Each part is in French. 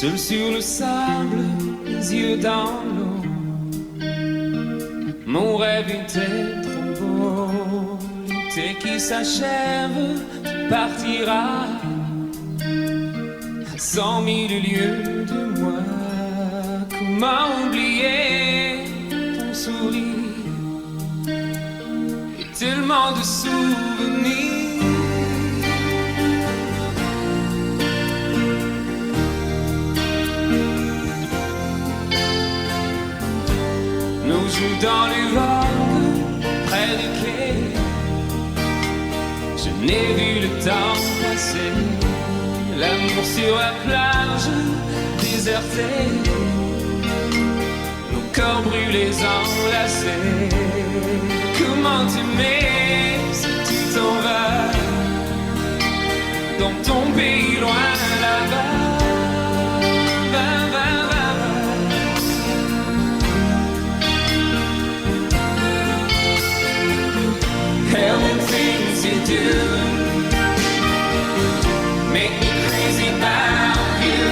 Seul sur le sable, les yeux dans l'eau. Mon rêve était trop beau. L'été qui s'achève, tu partiras à 100 000 lieues de moi. Comment oublier ton sourire et tellement de souvenirs. Nous jouons dans les vagues près du quai. Je n'ai vu le temps passer. L'amour sur la plage désertée. Nos corps brûlés enlacés. Comment t'aimer si tu t'en vas dans ton pays loin là-bas. Hell and things you do make me crazy about you.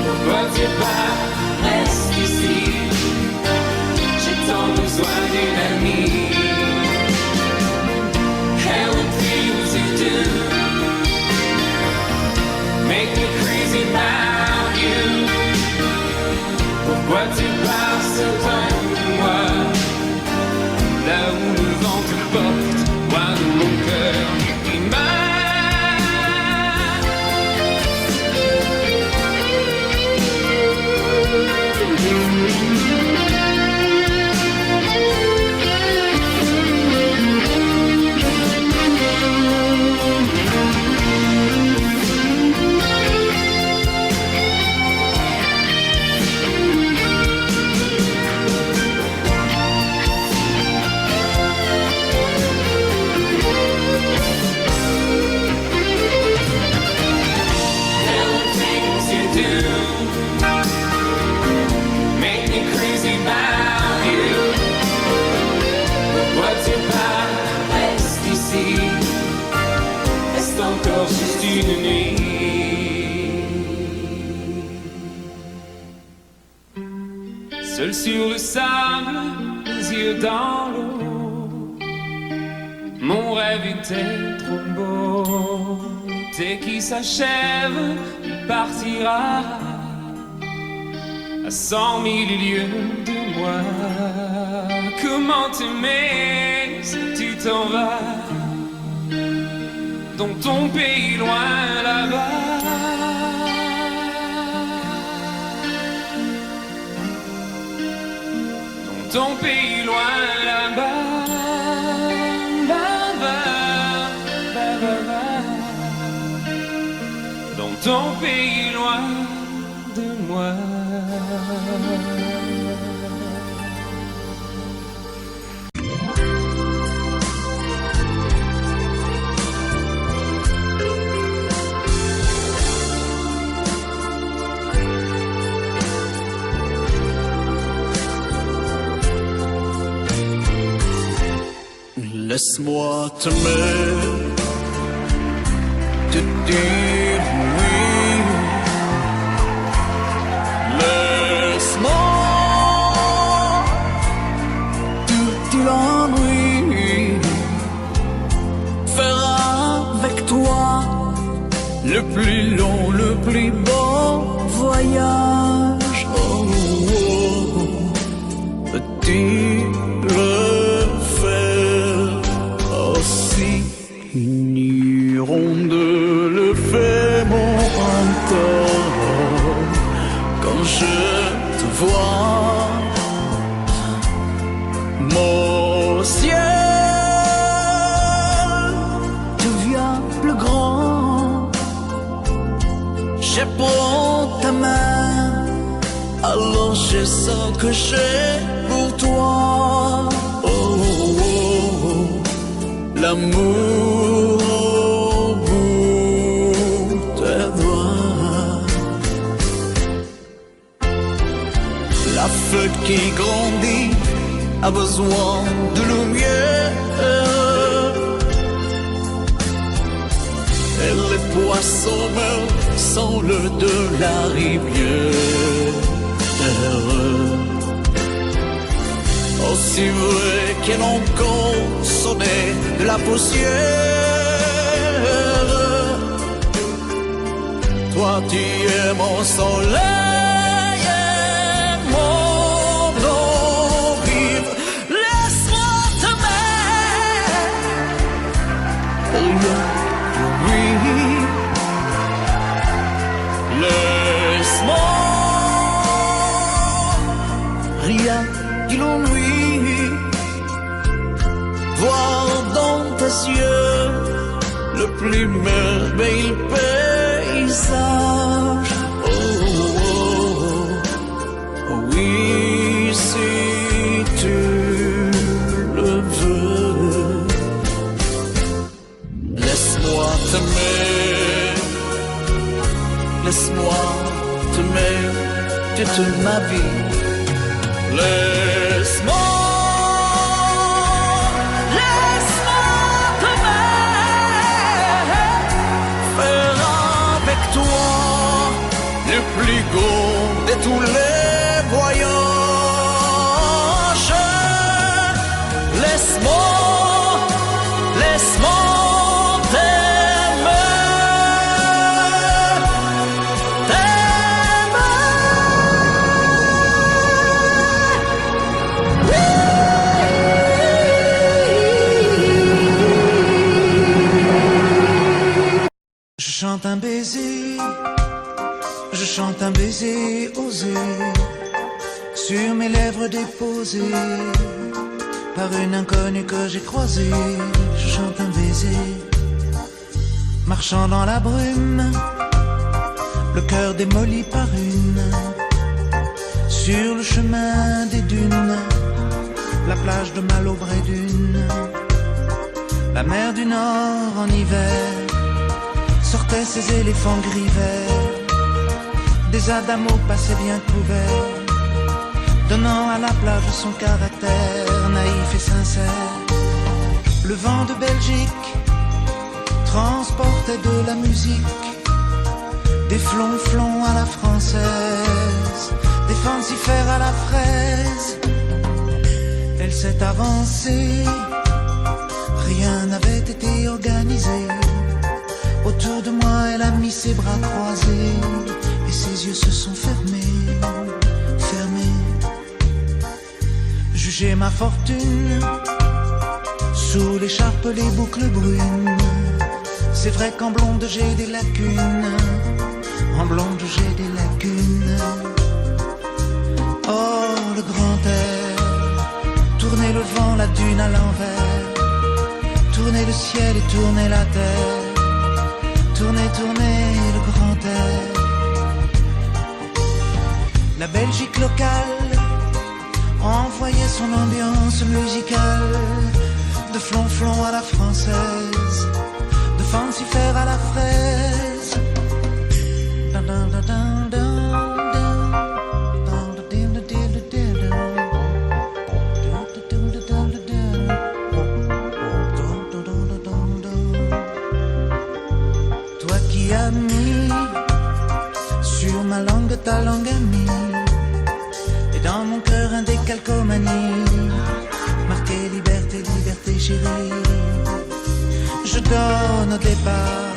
Pourquoi tu pars, reste ici. J'ai tant besoin d'une amie. Hell and things you do make me crazy about you. Pourquoi tu pars si loin de moi? Là où le vent te porte, loin de mon cœur qui une nuit. Seul sur le sable, les yeux dans l'eau. Mon rêve était trop beau. L'été qui s'achève, il partira à 100 000 lieues de moi. Comment t'aimer si tu t'en vas dans ton pays loin là-bas. Dans ton pays loin là-bas. Dans ton pays loin de moi. Laisse-moi t'aimer, te dire oui. Laisse-moi tout l'ennui, faire avec toi le plus long, le plus beau voyage. Oh, oh, petit de le fait mon printemps. Quand je te vois, mon ciel devient plus grand. Je prends ta main, alors je sens que j'ai pour toi. Oh, oh, oh, l'amour. La feuille qui grandit a besoin de lumière. Elle est poissons meurent sans le de la rivière. Aussi vrai qu'elle en consommait de la poussière. Toi tu es mon soleil et mon eau vive. Laisse-moi t'aimer. Oui, laisse-moi. Rien que l'ennui, voir dans tes yeux le plus merveilleux paysage. Oh, oh, oh, oui, si tu le veux, laisse-moi t'aimer, laisse-moi t'aimer toute ma vie. Laisse-moi, laisse-moi t'aimer, faire avec toi le plus beau de tous les voyages. Laisse-moi, laisse-moi je chante un baiser osé, sur mes lèvres déposées, par une inconnue que j'ai croisée. Je chante un baiser, marchant dans la brume, le cœur démoli par une, sur le chemin des dunes, la plage de Malaubré d'une, la mer du Nord en hiver sortait ses éléphants gris verts, des adamos passaient bien couverts, donnant à la plage son caractère naïf et sincère. Le vent de Belgique transportait de la musique, des flonflons à la française, des fancifères à la fraise. Elle s'est avancée, rien n'avait été organisé. Autour de moi, elle a mis ses bras croisés et ses yeux se sont fermés, fermés. Jugez ma fortune, sous l'écharpe les boucles brunes. C'est vrai qu'en blonde j'ai des lacunes, en blonde j'ai des lacunes. Oh, le grand air, tourner le vent, la dune à l'envers, tourner le ciel et tourner la terre. Tournez, tournez le grand air. La Belgique locale envoyait son ambiance musicale, de flonflon à la française, de fancifère à la fraise. Sur ma langue, ta langue amie, et dans mon cœur un décalcomanie, marqué liberté, liberté chérie. Je donne au départ,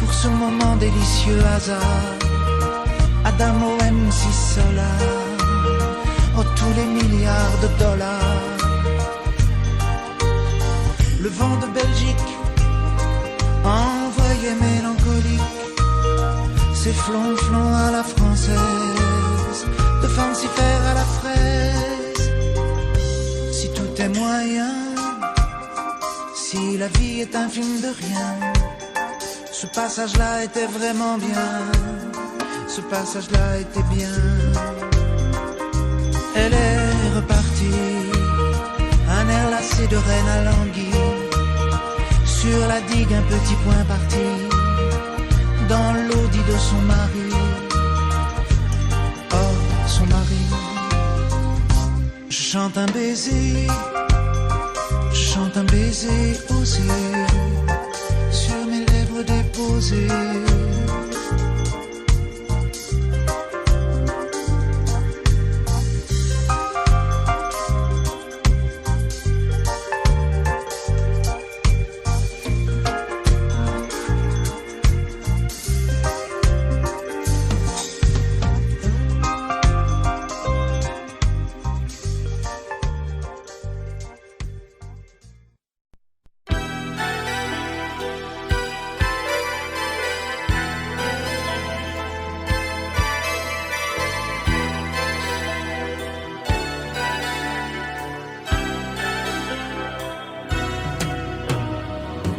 pour ce moment délicieux hasard, Adamo MC Solar, oh tous les milliards de dollars. Le vent de Belgique envoyait mélancolique, c'est flonflon à la française, de fancifère à la fraise. Si tout est moyen, si la vie est un film de rien, ce passage-là était vraiment bien, ce passage-là était bien. Elle est repartie, un air lassé de reine à l'anguille, sur la digue un petit point parti, dans l'audit de son mari. Oh, son mari. Je chante un baiser, je chante un baiser osé, sur mes lèvres rêves déposés.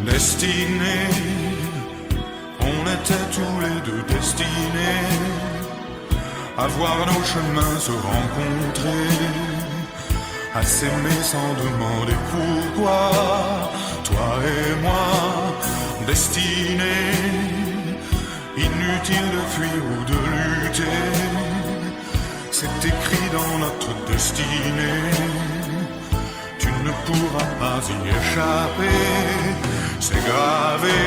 Destinés, on était tous les deux destinés à voir nos chemins se rencontrer, à s'aimer sans demander pourquoi. Toi et moi, destinés, inutile de fuir ou de lutter, c'est écrit dans notre destinée. Tu ne pourras pas y échapper, c'est gravé.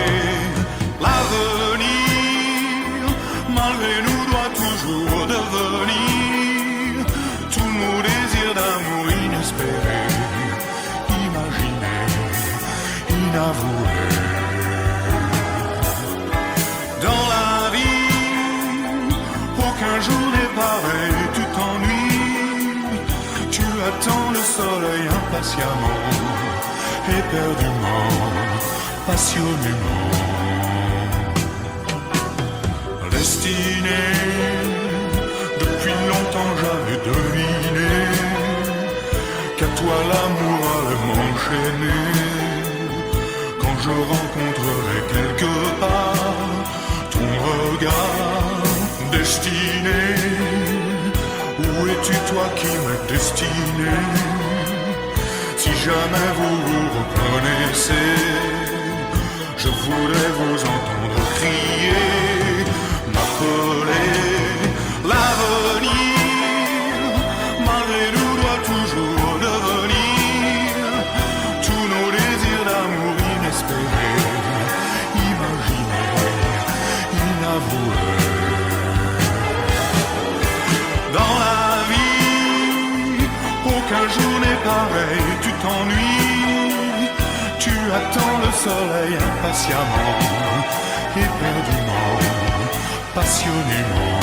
L'avenir, malgré nous, doit toujours devenir tous nos désirs d'amour inespérés, imaginés, inavoués. Dans la vie, aucun jour n'est pareil, tu t'ennuies, tu attends le soleil impatiemment, éperdument, passionnément. Destiné, depuis longtemps j'avais deviné qu'à toi l'amour allait m'enchaîner. Quand je rencontrerai quelque part ton regard destiné, où es-tu toi qui m'es destiné? Si jamais vous vous reconnaissez, je voudrais vous entendre crier, m'appeler. L'avenir, malgré nous, doit toujours devenir tous nos désirs d'amour inespérés, imaginés, inavoués. Dans la vie, aucun jour n'est pareil, tu t'ennuies, tu attends le soleil impatiemment, éperdument, passionnément.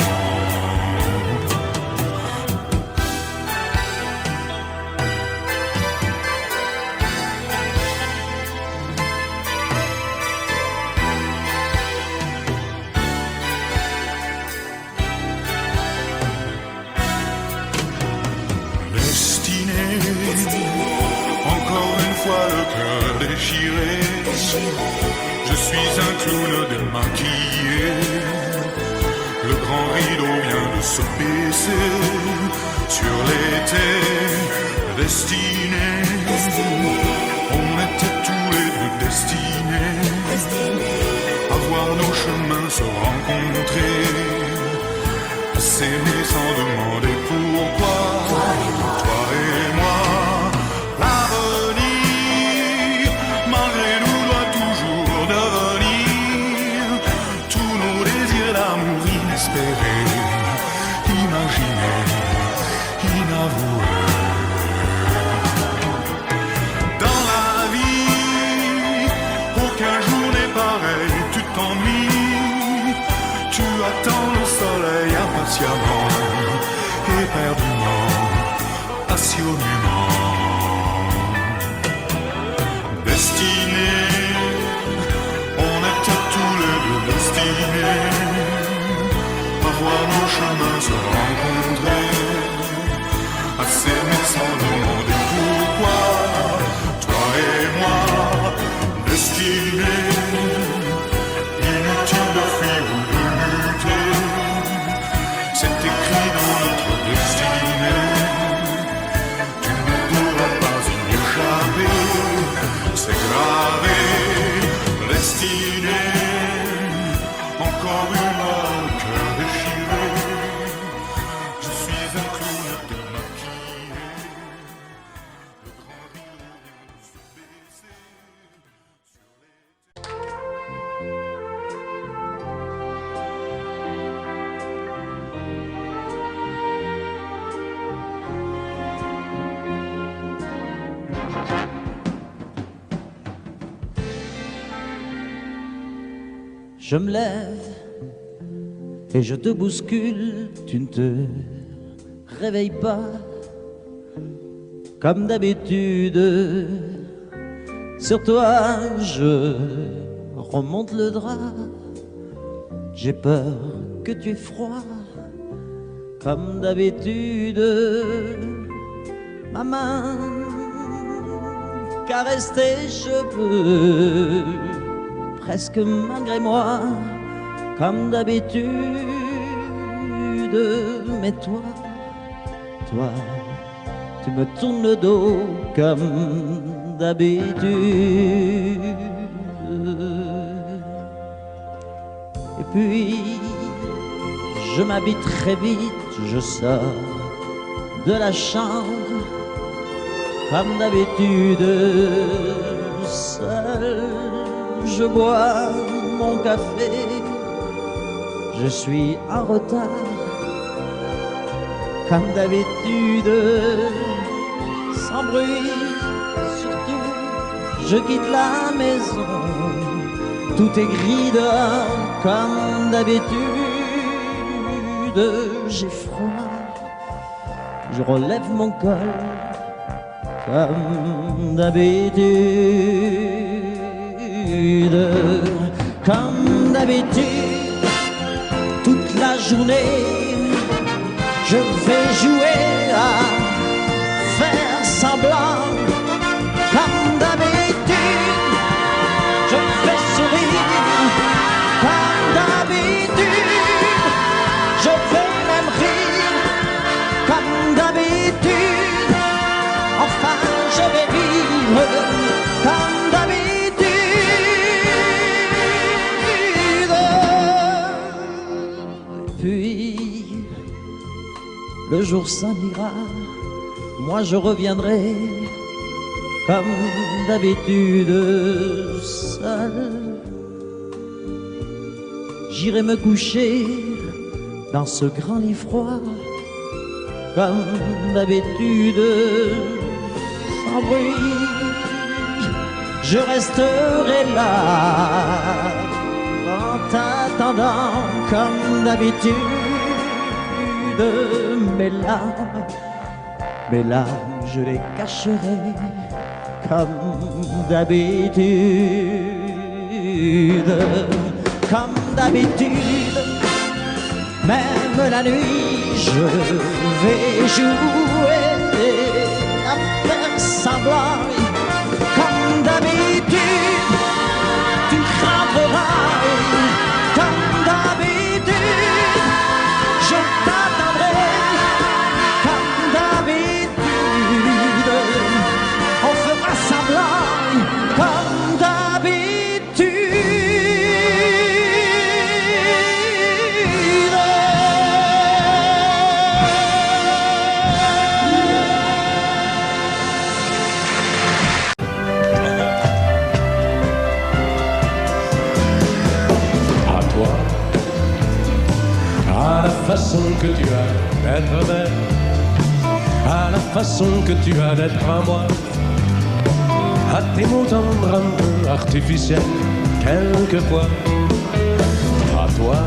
Encore une fois le cœur déchiré, je suis un clown démaquillé. Le grand rideau vient de se baisser sur l'été destiné. On était tous les deux destinés à voir nos chemins se rencontrer, à s'aimer sans demander pourquoi. Toi et moi, l'avenir, malgré nous, doit toujours devenir tous nos désirs d'amour inespérés, imaginés, inavoués. Dans la vie, aucun jour n'est pareil, tu t'ennuies, tu attends le soleil impatiemment, éperdument, passionnément. Destinés, on était tous les deux destinés à voir nos chemins se rencontrer, à s'aimer sans demander pourquoi. Toi et moi, destinés, inutile de fuir ou de lutter, c'est écrit dans notre destinée. Tu ne pourras pas y échapper, c'est grave. Je me lève et je te bouscule, tu ne te réveilles pas comme d'habitude. Sur toi je remonte le drap, j'ai peur que tu aies froid comme d'habitude. Ma main caresse tes cheveux, presque malgré moi, comme d'habitude. Mais toi, tu me tournes le dos comme d'habitude. Et puis, je m'habille très vite, je sors de la chambre comme d'habitude. Seul, je bois mon café, je suis en retard comme d'habitude. Sans bruit, surtout, je quitte la maison, tout est gris dehors comme d'habitude. J'ai froid, je relève mon col comme d'habitude. Comme d'habitude, toute la journée, je vais jouer à faire semblant. Comme d'habitude, je fais sourire. Comme d'habitude, je vais même rire. Comme d'habitude, enfin je vais vivre. Comme d'habitude. Puis le jour s'en ira, moi je reviendrai comme d'habitude seul. J'irai me coucher dans ce grand lit froid comme d'habitude, sans bruit. Je resterai là en t'attendant comme d'habitude. Mes larmes, je les cacherai comme d'habitude. Comme d'habitude, même la nuit, je vais jouer à faire semblant. Comme d'habitude, tu rentreras. Comme d'habitude, je t'attendrai. Comme d'habitude, on fera semblant. Comme d'habitude. À la façon que tu as d'être belle, à la façon que tu as d'être à moi, à tes mots tendres un peu artificiels, quelquefois. À toi,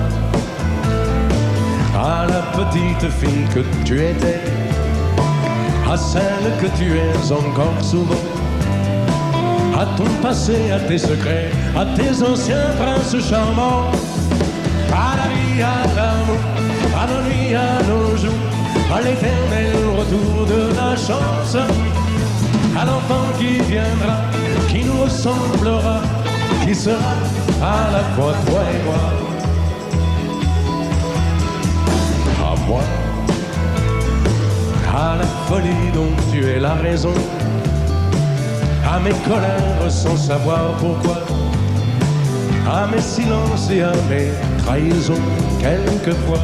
à la petite fille que tu étais, à celle que tu es encore souvent, à ton passé, à tes secrets, à tes anciens princes charmants. À la vie, à l'amour, à nos nuits, à nos jours, à l'éternel retour de la chance, à l'enfant qui viendra, qui nous ressemblera, qui sera à la fois toi et moi. À moi, à la folie dont tu es la raison, à mes colères sans savoir pourquoi, à mes silences et à mes trahisons quelquefois.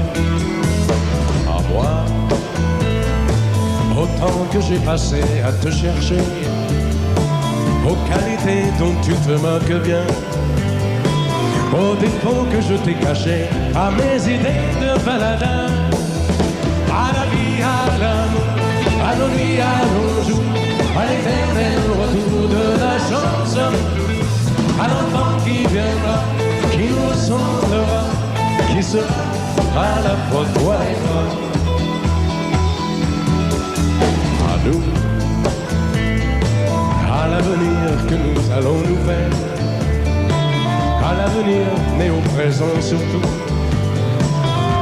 À moi, au temps que j'ai passé à te chercher, aux qualités dont tu te moques bien, aux défauts que je t'ai cachés, à mes idées de baladin, à la vie, à l'amour, à nos nuits, à nos jours, à l'éternel retour de la chance, à l'enfant qui viendra, qui nous ressemble toi et moi. À nous, à l'avenir que nous allons nous faire, à l'avenir, mais au présent surtout,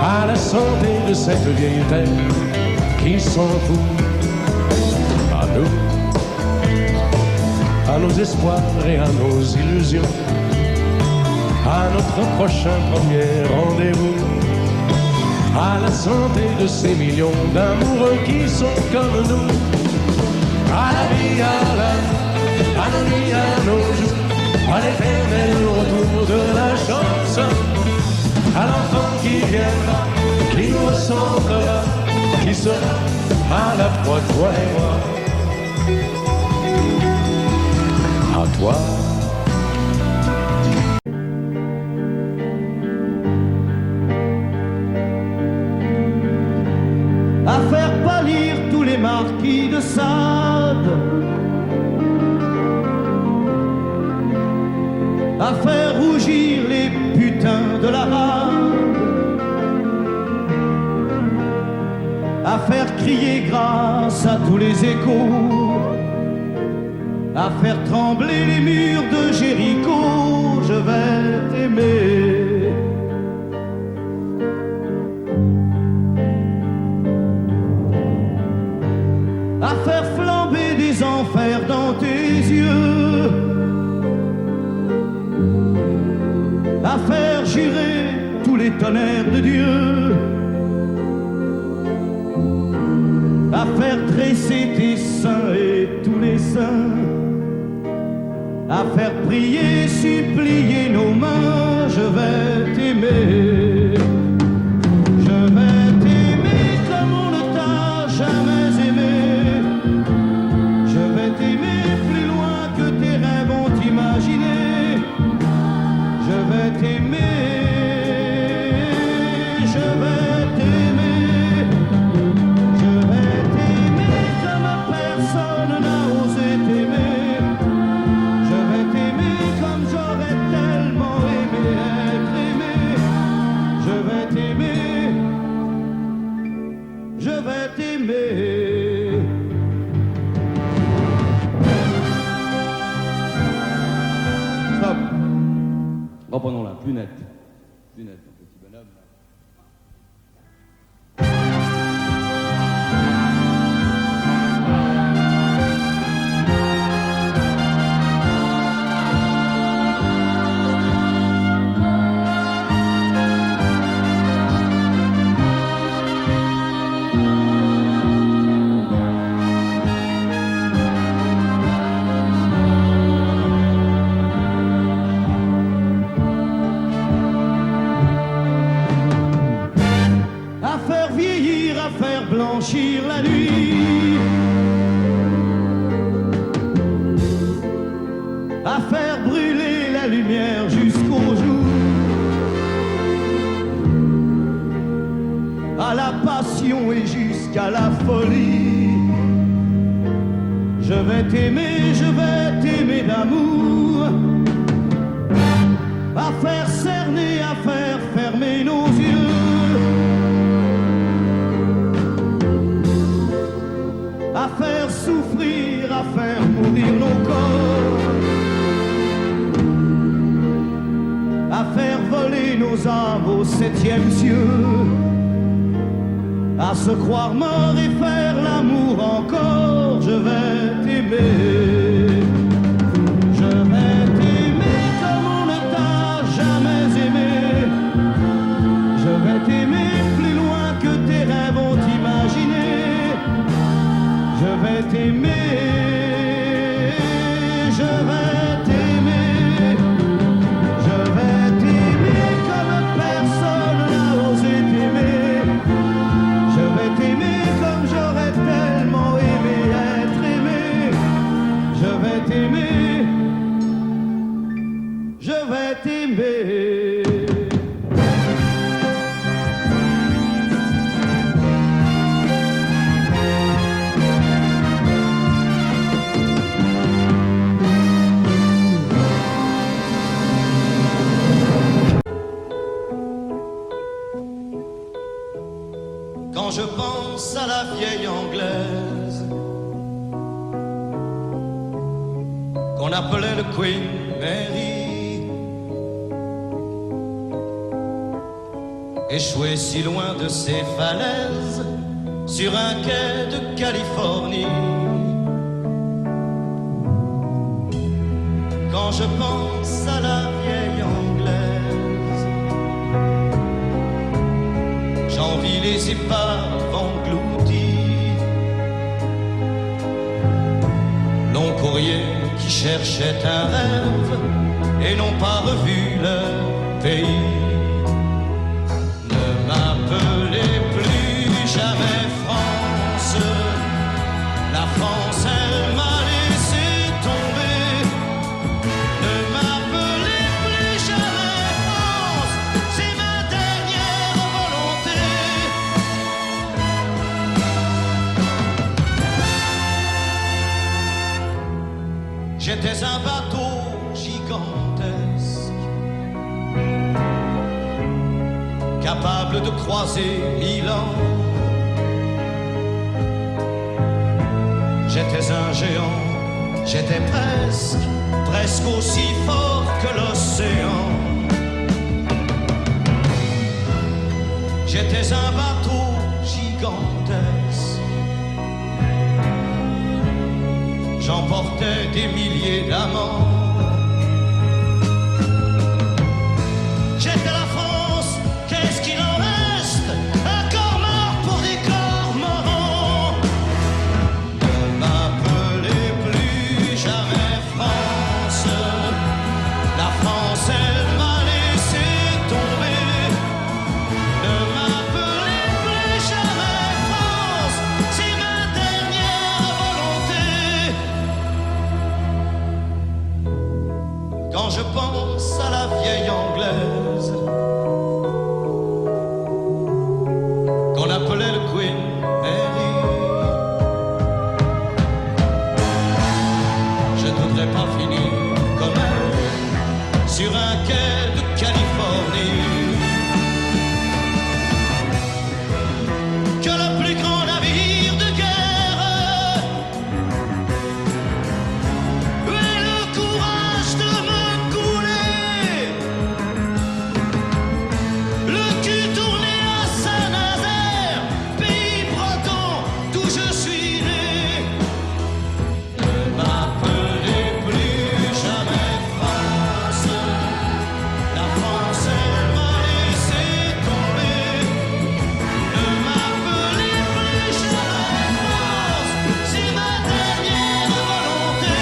à la santé de cette vieille terre qui s'en fout. À nous, à nos espoirs et à nos illusions, à notre prochain premier rendez-vous, à la santé de ces millions d'amoureux qui sont comme nous. À la vie, à nos nuits, à nos jours, à l'éternel retour de la chance, à l'enfant qui viendra, qui nous ressemblera, qui sera à la fois toi et moi. À toi. À faire pâlir tous les marquis de Sade, à faire rougir les putains de la rade, à faire crier grâce à tous les échos, à faire trembler les murs de Jéricho. Je vais t'aimer. À faire flamber des enfers dans tes yeux, à faire jurer tous les tonnerres de Dieu, à faire dresser tes seins et tous les saints, à faire prier, supplier nos mains. Je vais t'aimer. Je vais t'aimer comme on ne t'a jamais aimé. Je vais t'aimer plus loin que tes rêves ont imaginé. Je vais t'aimer. Je vais t'aimer. Je vais t'aimer comme personne n'a osé t'aimer. Je vais t'aimer comme j'aurais tellement aimé être aimé. Je vais t'aimer. Je vais t'aimer. Stop. Reprenons-la, plus net. Plus net, mon petit bonhomme. À faire vieillir, à faire blanchir la nuit, à faire brûler la lumière jusqu'au jour, à la passion et jusqu'à la folie. Je vais t'aimer d'amour, à faire cerner, à faire fermer nos yeux, à faire souffrir, à faire mourir nos corps, à faire voler nos âmes au 7e cieux, à se croire mort et faire l'amour encore. Je vais t'aimer. Je vais t'aimer comme on ne t'a jamais aimé. Je vais t'aimer plus loin que tes rêves ont imaginé. Je vais t'aimer, je vais t'aimer, je vais t'aimer comme personne n'a osé t'aimer. Je vais t'aimer comme j'aurais tellement aimé être aimé. Je vais t'aimer, je vais t'aimer. pense à la vieille anglaise qu'on appelait le Queen Mary, échouée si loin de ses falaises sur un quai de Californie. Quand je pense à la vieille anglaise, j'envie les épaves englouties, long courrier qui cherchait un rêve et n'ont pas revu leur pays. Ne m'appelez plus jamais France, la France elle m'a laissé tomber. Ne m'appelez plus jamais France, c'est ma dernière volonté. J'étais un bateau gigantesque, capable de croiser 1000 ans. J'étais un géant, j'étais presque aussi fort que l'océan. J'étais un bateau gigantesque, j'emportais des milliers d'amants. J'étais la France, qu'est-ce qu'il en reste? Un corps mort pour des corps morts. Ne m'appelez plus jamais France, la France elle m'a laissé tomber. Ne m'appelez plus jamais France, c'est ma dernière volonté. Quand je pense à la vieille anglaise qu'on appelait le Queen Mary, je ne voudrais pas finir comme elle sur un quai de Californie. Que le plus grand navire de guerre ait le courage de me couler, le cul tourné à Saint-Nazaire, pays breton d'où je suis né. Ne m'appelez plus jamais France, la France elle m'a laissé tomber. Ne m'appelez plus jamais France, c'est ma dernière volonté.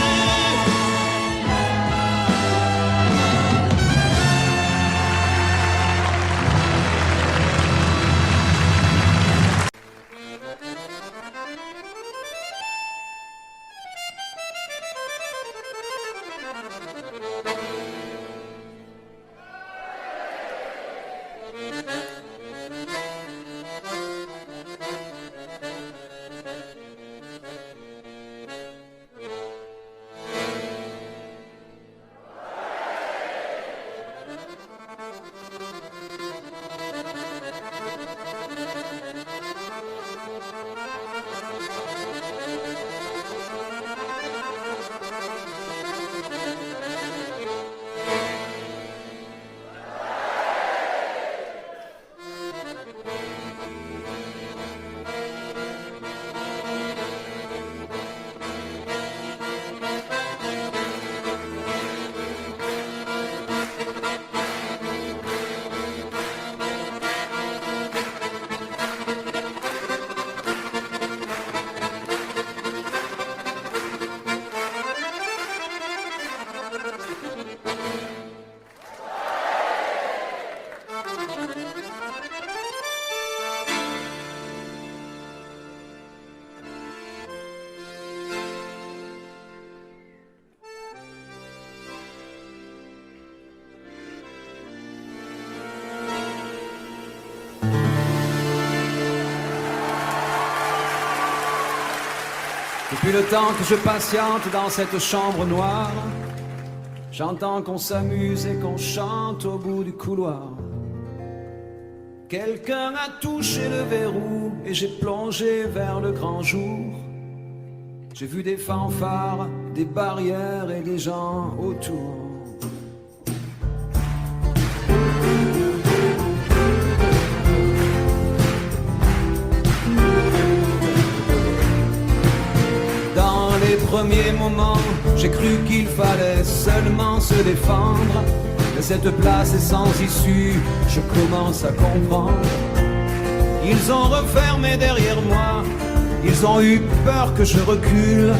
Depuis le temps que je patiente dans cette chambre noire, j'entends qu'on s'amuse et qu'on chante au bout du couloir. Quelqu'un a touché le verrou et j'ai plongé vers le grand jour. J'ai vu des fanfares, des barrières et des gens autour. Dans les premiers moments, j'ai cru qu'il fallait seulement se défendre. Mais cette place est sans issue, je commence à comprendre. Ils ont refermé derrière moi, ils ont eu peur que je recule.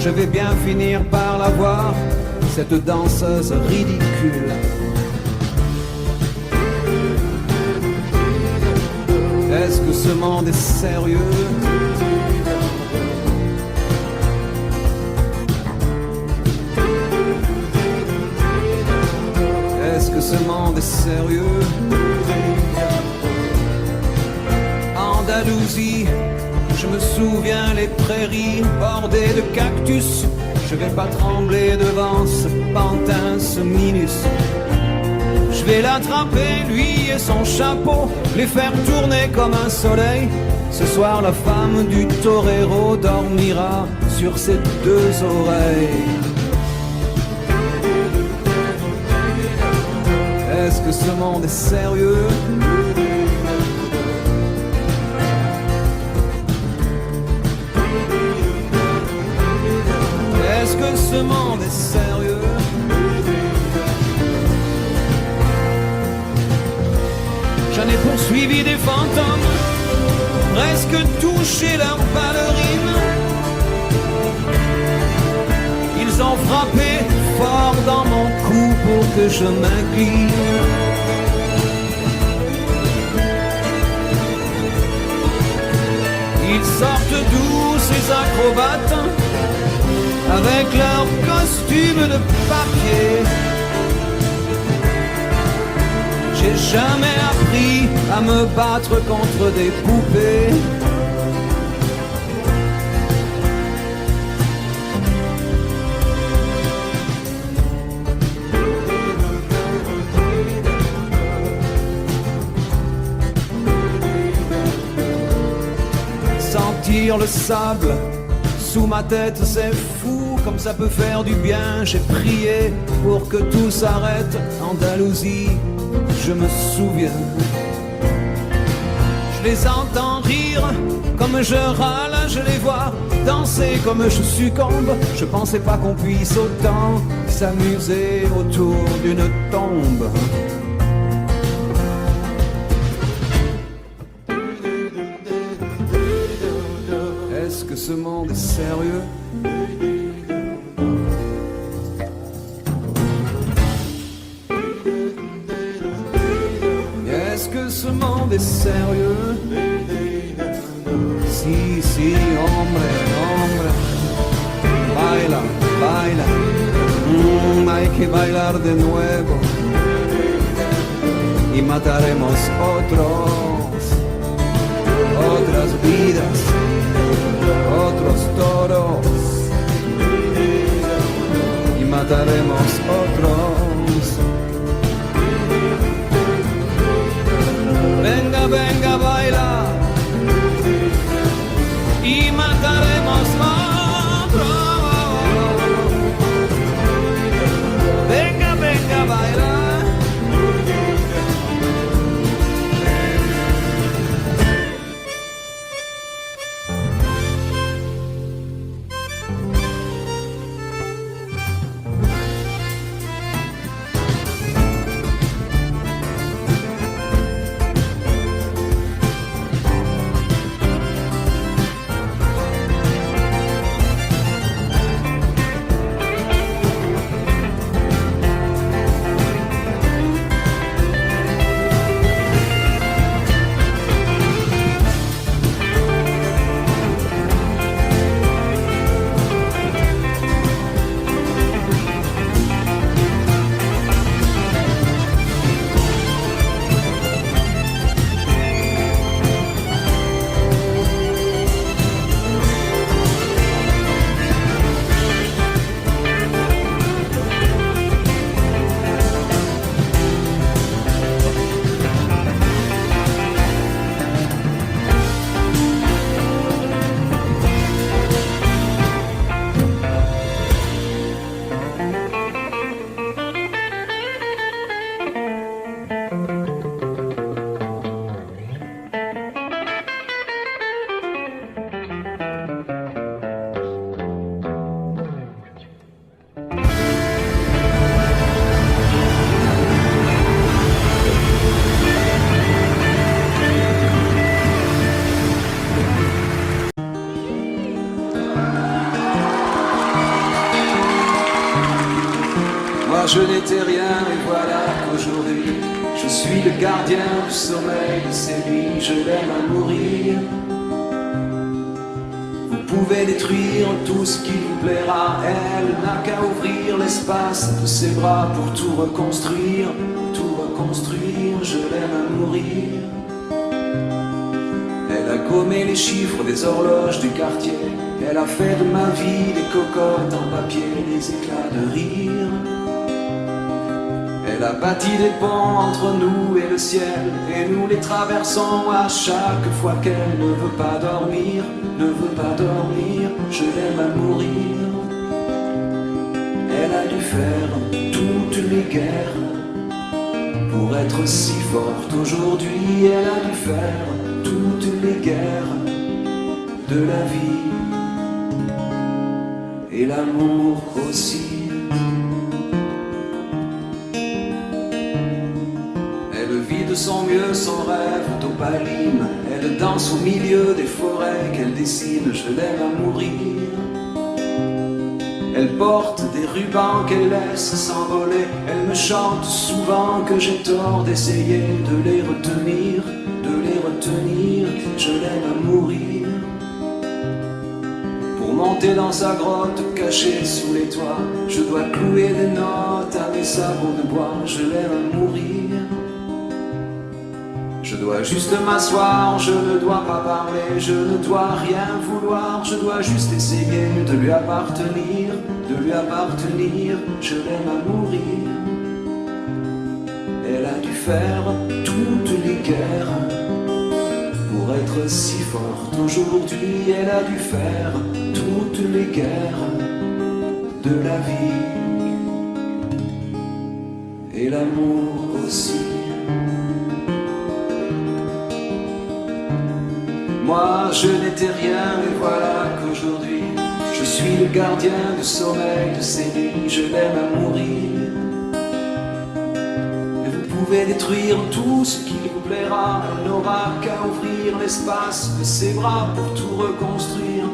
Je vais bien finir par la voir, cette danseuse ridicule. Est-ce que ce monde est sérieux? Est-ce que ce monde est sérieux? Andalousie, je me souviens les prairies bordées de cactus. Je vais pas trembler devant ce pantin, ce minus. Je vais l'attraper, lui et son chapeau, les faire tourner comme un soleil. Ce soir la femme du torero dormira sur ses deux oreilles. Est-ce que ce monde est sérieux? Est-ce que ce monde est sérieux? J'en ai poursuivi des fantômes, presque touché leurs ballerines. Ils ont frappé fort dans mon cou pour que je m'incline. Ils sortent d'où ces acrobates, avec leurs costumes de papier. J'ai jamais appris à me battre contre des poupées. Sentir le sable sous ma tête, c'est fou, comme ça peut faire du bien. J'ai prié pour que tout s'arrête. Andalousie, je me souviens. Je les entends rire comme je râle, je les vois danser comme je succombe. Je pensais pas qu'on puisse autant s'amuser autour d'une tombe. Est-ce que ce monde est sérieux? Est-ce que ce monde est sérieux? Si, si, hombre, hombre. Baila, baila. Hay que bailar de nuevo. Y mataremos otras vidas, otros toros. Y mataremos otros. Venga, venga, baila. Y mataremos otro. Venga, venga, baila. Moi je n'étais rien et voilà qu'aujourd'hui je suis le gardien du sommeil de ces nuits, je l'aime à mourir. Vous pouvez détruire tout ce qui vous plaira, elle n'a qu'à ouvrir l'espace de ses bras pour tout reconstruire, je l'aime à mourir. Elle a gommé les chiffres des horloges du quartier, elle a fait de ma vie des cocottes en papier, des éclats de rire. Elle a bâti des ponts entre nous et le ciel, et nous les traversons à chaque fois qu'elle ne veut pas dormir, je l'aime à mourir. Elle a dû faire toutes les guerres pour être si forte aujourd'hui, elle a dû faire toutes les guerres de la vie et l'amour aussi. Elle vit de son mieux son rêve d'opaline, elle danse au milieu des forêts qu'elle dessine, je l'aime à mourir. Elle porte des rubans qu'elle laisse s'envoler, elle me chante souvent que j'ai tort d'essayer de les retenir, je l'aime à mourir. Pour monter dans sa grotte cachée sous les toits, je dois clouer des notes à mes sabots de bois, je l'aime à mourir. Je dois juste m'asseoir, je ne dois pas parler, je ne dois rien vouloir, je dois juste essayer de lui appartenir, je l'aime à mourir. Elle a dû faire toutes les guerres pour être si forte aujourd'hui, elle a dû faire toutes les guerres de la vie et l'amour aussi. Moi je n'étais rien et voilà qu'aujourd'hui je suis le gardien du sommeil de ces nuits, je l'aime à mourir. Et vous pouvez détruire tout ce qui vous plaira, elle n'aura qu'à ouvrir l'espace de ses bras pour tout reconstruire,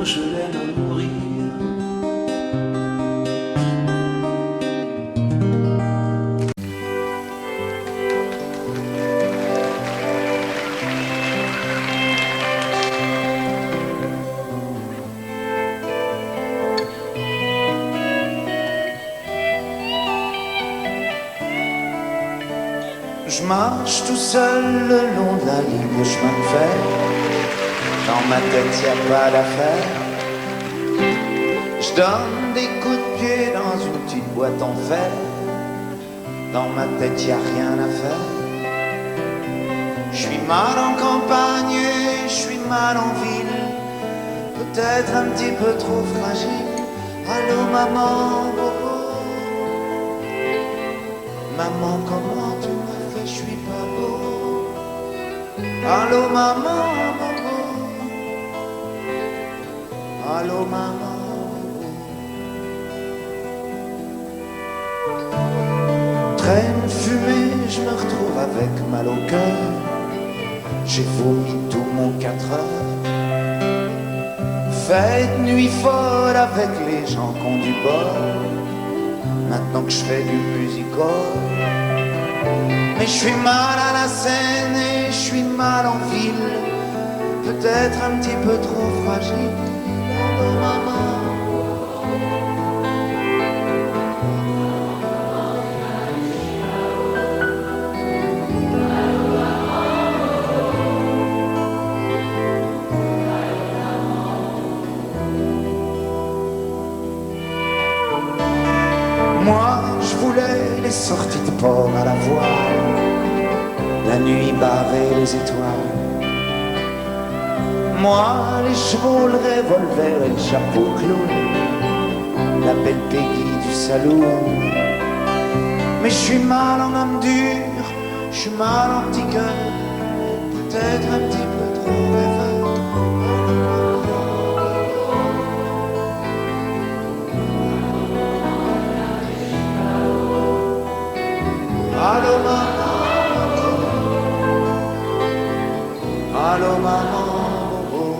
je l'aime à mourir. Je marche tout seul le long de la ligne de chemin de fer. Dans ma tête y a pas d'affaire. Je donne des coups de pied dans une petite boîte en fer. Dans ma tête y a rien à faire. Je suis mal en campagne et je suis mal en ville. Peut-être un petit peu trop fragile. Allô maman, bobo. Maman, comment tu m'as fait, je suis pas beau. Allô maman, bobo. Allô maman, bobo. Traîne fumée, je me retrouve avec mal au cœur. J'ai vomi tout mon 4 heures. Fête nuit folle avec les gens qui ont du bol. Maintenant que je fais du musical. Mais je suis mal à la scène et je suis mal en ville. Peut-être un petit peu trop fragile. Oh maman. Moi, je voulais les sorties de port à la voile, la nuit barrée les étoiles. Moi, les chevaux, le revolver et le chapeau clown, la belle Peggy du saloon. Mais je suis mal en homme dur, je suis mal en petit cœur, peut-être un petit peu trop rêveur. Allô maman, allô maman, oh.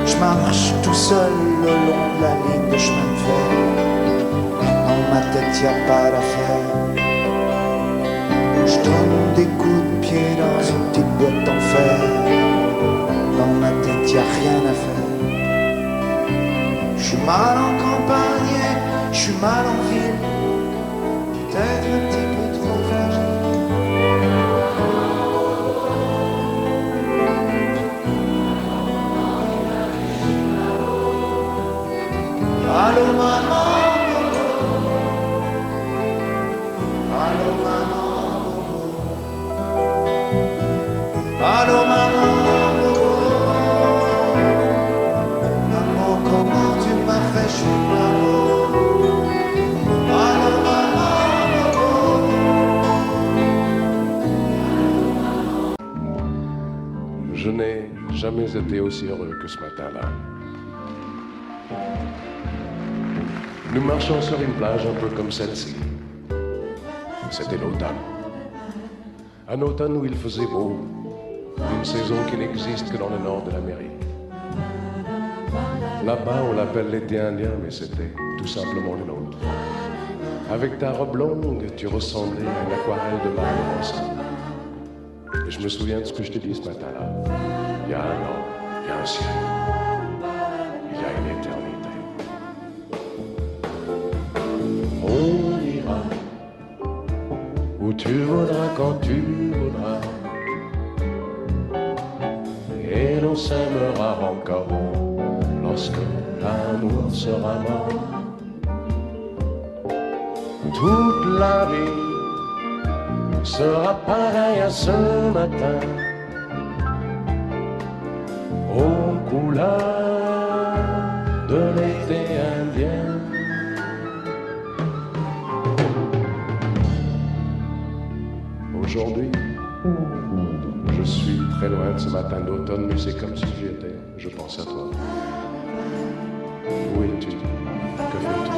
Je je marche tout seul le long de la ligne de chemin de fer. Dans ma tête y a pas d'affaire. Je donne des coups de pied dans une petite boîte en fer. Dans ma tête y a rien à faire. Je suis mal en campagne, je suis mal en ville. Peut-être un petit peu trop fragile. Allô maman, allô maman, allô maman, maman, comment tu m'as fait chouin. Allô maman. Je n'ai jamais été aussi heureux que ce matin-là. Nous marchions sur une plage un peu comme celle-ci. C'était l'automne. Un automne où il faisait beau, une saison qui n'existe que dans le nord de l'Amérique. Là-bas, on l'appelle l'été indien, mais c'était tout simplement le nôtre. Avec ta robe longue, tu ressemblais à une aquarelle de Mario Rossi. Et je me souviens de ce que je te dis ce matin-là. Il y a un an, il y a un ciel, il y a une éternité. On ira où tu voudras, quand tu voudras, et l'on s'aimera encore lorsque l'amour sera mort. Toute la vie sera pareille à ce matin, aux couleurs de l'été indien. Aujourd'hui, je suis très loin de ce matin d'automne, mais c'est comme si j'y étais. Je pense à toi. Où es-tu? Que fais-tu?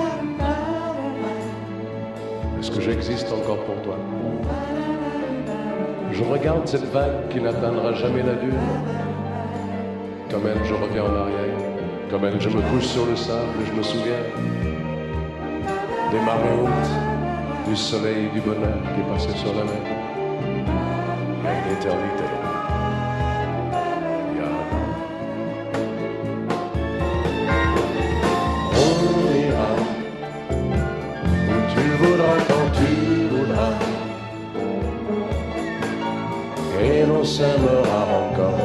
Est-ce que j'existe encore pour toi? Je regarde cette vague qui n'atteindra jamais la dune. Comme elle, je reviens en arrière. Comme elle, je me couche sur le sable et je me souviens des marées hautes, du soleil et du bonheur qui passaient sur la mer. Il y a une éternité. Il y a un an. On ira où tu voudras, quand tu voudras, et l'on s'aimera encore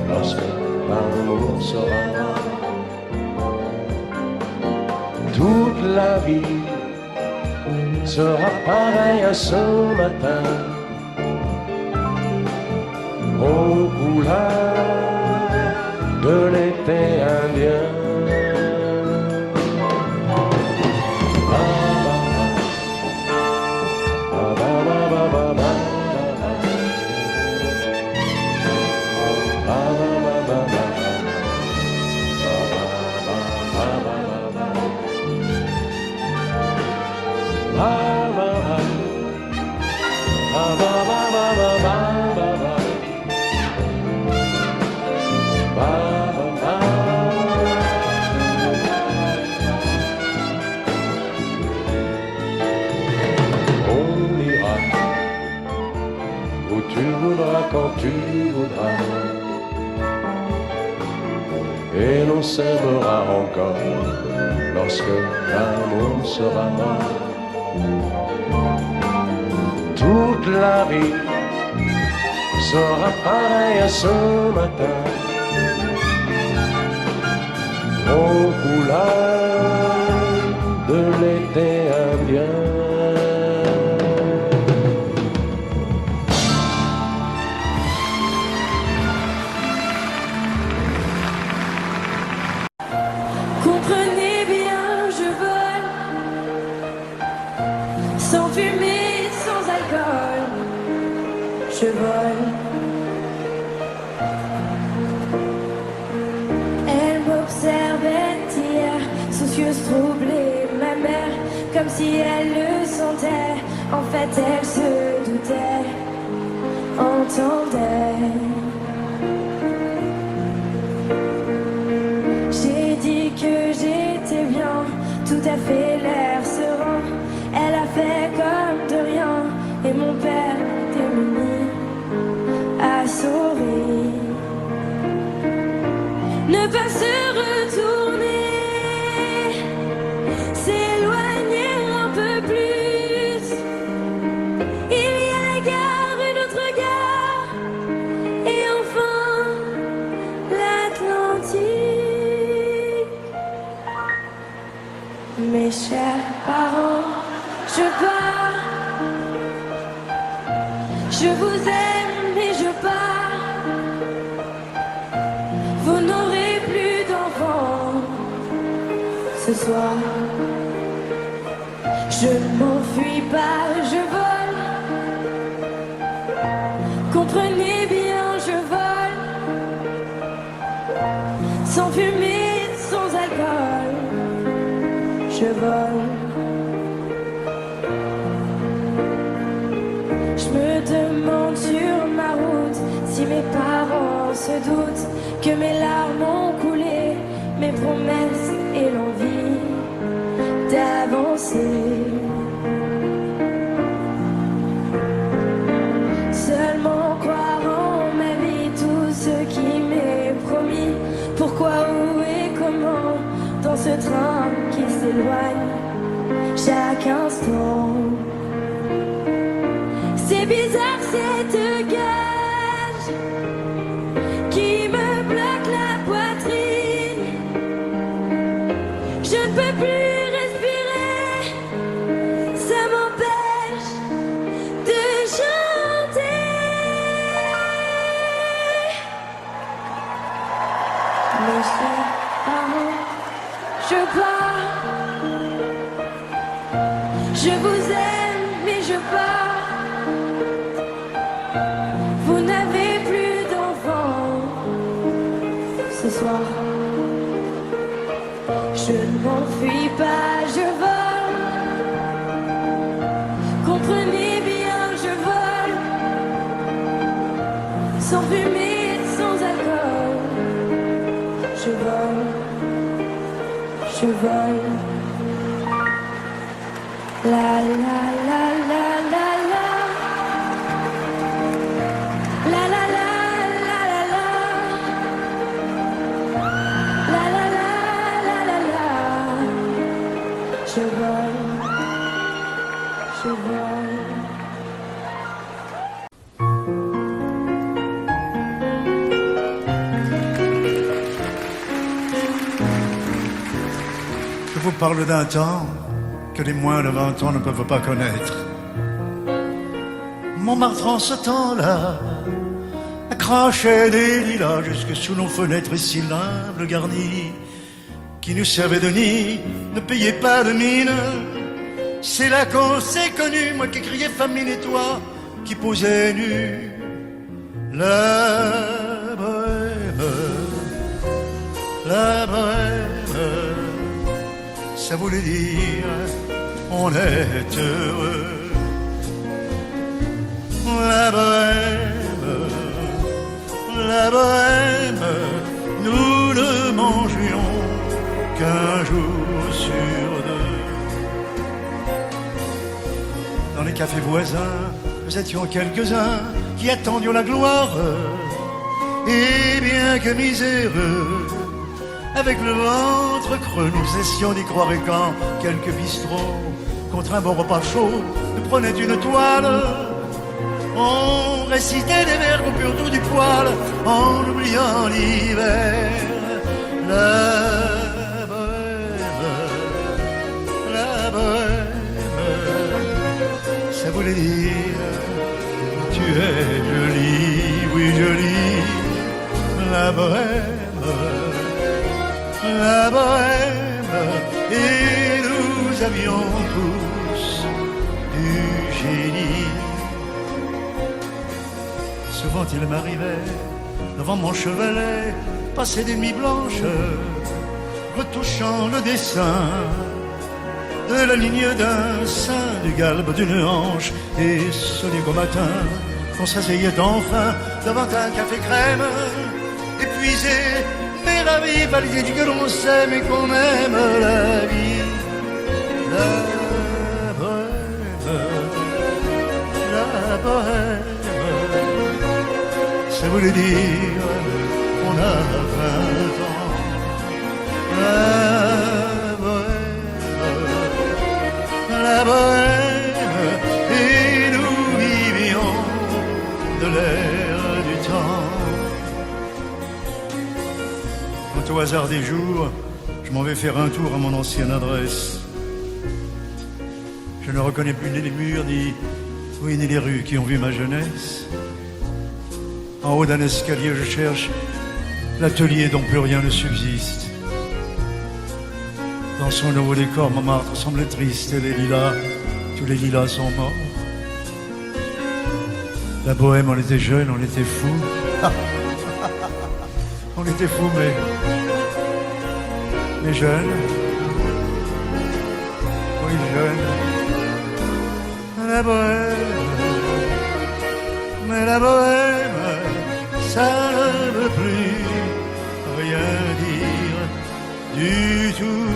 lorsque l'amour sera mort. Toute la vie sera pareille à ce matin, aux couleurs de l'été indien. Quand tu voudras, et l'on s'aimera encore lorsque l'amour sera mort. Toute la vie sera pareille à ce matin, aux couleurs de l'été indien. Comprenez bien, je vole, sans fumée, sans alcool, je vole. Elle m'observait hier, soucieuse, troublée, ma mère, comme si elle le sentait. En fait, elle se doutait, entendait. tout à fait l'air serein. Elle a fait comme de rien, et mon père démuni a souri. Ne pas se retourner, s'éloigner un peu plus. Il y a la gare, une autre gare, et enfin l'Atlantique. Mes chers parents, je pars. Je vous aime et je pars. Vous n'aurez plus d'enfants ce soir. Je ne m'enfuis pas, je vole. Comprenez bien, je vole. Sans fumée, sans alcool. Je vole. Je me demande sur ma route si mes parents se doutent que mes larmes ont coulé, mes promesses et l'envie d'avancer. Seulement croire en ma vie tout ce qui m'est promis. Pourquoi, où et comment dans ce train qui s'éloigne chaque instant. C'est bizarre cette cage qui me bloque la poitrine. Je ne peux plus respirer, ça m'empêche de chanter. Mes chers parents, je pars. Je vous aime, mais je pars. Vous n'avez plus d'enfants ce soir. Je ne m'enfuis pas, je vole. Comprenez bien, je vole. Sans fumée, sans alcool. Je vole. Je vole. La la la la la la. La la la la la la. La la la la la la. Je vole. Je vole. Je vous parle d'un temps que les moins de 20 ans ne peuvent pas connaître. Montmartre en ce temps-là crachait des lilas jusque sous nos fenêtres si l'humble garni qui nous servait de nid ne payait pas de mine. C'est là qu'on s'est connus, moi qui criais famine et toi qui posais nu. La bohème, ça voulait dire on est heureux. La bohème, nous ne mangions qu'un jour sur deux. Dans les cafés voisins, nous étions quelques-uns qui attendions la gloire. Et bien que miséreux, avec le ventre creux, nous cessions d'y croire. Et quand quelques bistrots, contre un bon repas chaud, nous prenaient une toile, on récitait des vers coupés autour du poil, en oubliant l'hiver. La bohème, ça voulait dire tu es jolie, oui jolie. La bohème, et nous avions tous du génie. Souvent il m'arrivait, devant mon chevalet, passer des nuits blanches, retouchant le dessin de la ligne d'un sein, du galbe d'une hanche, et sonner qu'au matin, qu'on s'asseyait enfin devant un café crème, épuisé, mais ravi par l'idée que l'on s'aime et qu'on aime la vie. voulais dire, on a 20 ans. La bohème, et nous vivions de l'air du temps. Quand au hasard des jours, je m'en vais faire un tour à mon ancienne adresse, je ne reconnais plus ni les murs, ni les rues qui ont vu ma jeunesse. En haut d'un escalier, je cherche l'atelier dont plus rien ne subsiste. Dans son nouveau décor, Montmartre semble triste et les lilas, tous les lilas sont morts. La bohème, on était jeunes, on était fous. On était fous, mais jeunes. Oui, jeunes. La bohème, mais la bohème, ça ne veut plus rien dire du tout.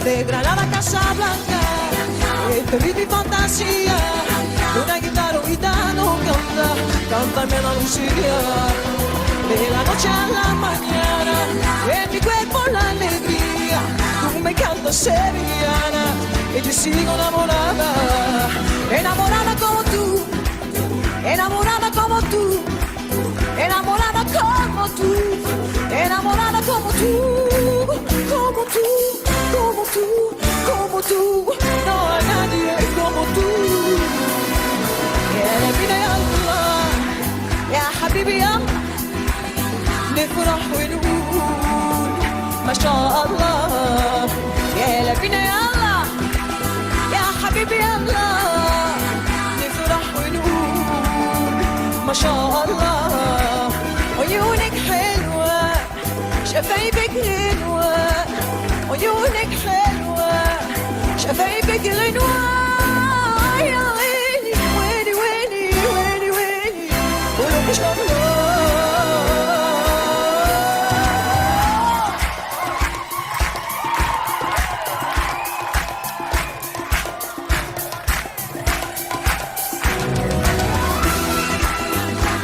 De Granada a Casablanca, te vi mi fantasía, una guitarra gitano canta, cántame Andalucía. De la noche a la mañana, en mi cuerpo la alegría, tú me cantas sevillana, y yo sigo enamorada, enamorada como tú, enamorada como tú, enamorada como tú, enamorada como tú, como tú. Como tú, como tú, no hay nadie como tú. يا نبينا يا الله يا حبيبي يا نفرح ونقول ما شاء الله. يا نبينا يا الله يا حبيبي يا الله نفرح ونقول ما شاء الله. عيونك حلوة شفايفك غنوة عيونك حلوة شفايفك غنوة يا ويلي ويلي ويلي ويلي ويلي قولوا ما شاء الله.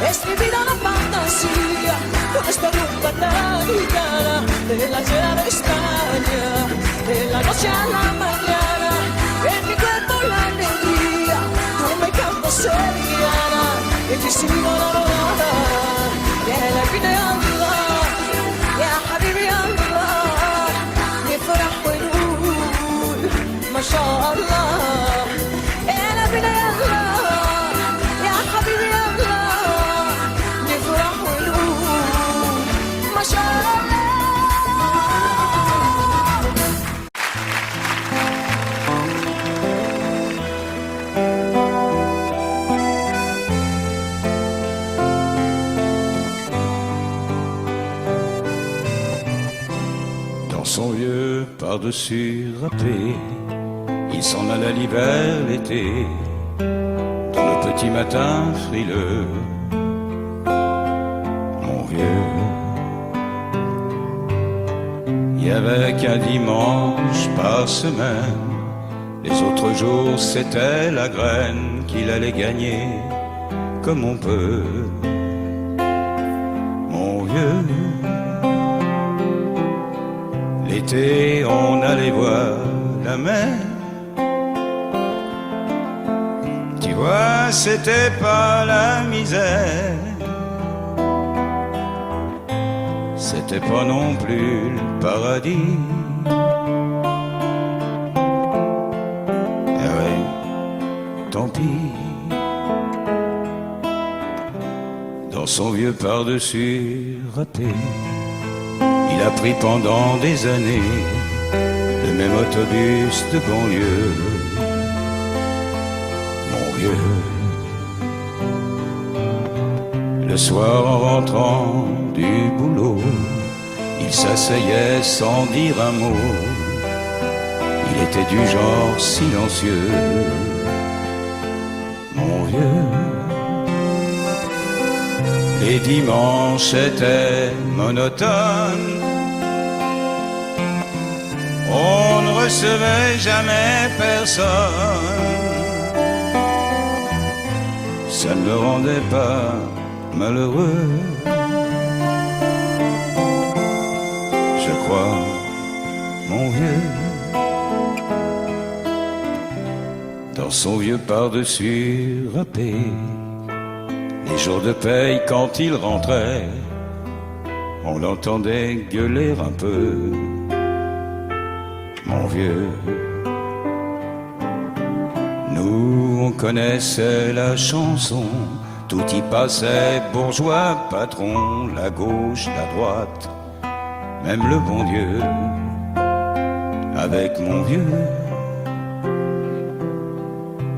Es mi vida una fantasía con esta rumba tan gitana de la ciudad de España. De la noche a la mañana, en mi cuerpo la alegría, tú me cantas sevillana, y te sigo enamorada. Ya la vida ya Allah, ya habibi Allah, نفرح ونقول ما شاء الله. يا la vida ya Allah, ya habibi Allah, نفرح ونقول ما شاء الله. par-dessus râpé. Il s'en alla l'hiver, l'été, dans le petit matin frileux. Mon vieux, il y avait qu'un dimanche par semaine. Les autres jours, c'était la graine qu'il allait gagner comme on peut. Mon vieux, l'été, on allait voir la mer. Tu vois, c'était pas la misère. C'était pas non plus le paradis. Eh ouais, tant pis. Dans son vieux par-dessus râpé, il a pris pendant des années le même autobus de banlieue. Mon vieux, le soir en rentrant du boulot, il s'asseyait sans dire un mot. Il était du genre silencieux. Mon vieux, les dimanches étaient monotones. On ne recevait jamais personne. Ça ne le rendait pas malheureux. Je crois, mon vieux, dans son vieux par-dessus râpé. Les jours de paye, quand il rentrait, on l'entendait gueuler un peu. Mon vieux, nous on connaissait la chanson. Tout y passait, bourgeois, patron, la gauche, la droite, même le bon Dieu. Avec mon vieux,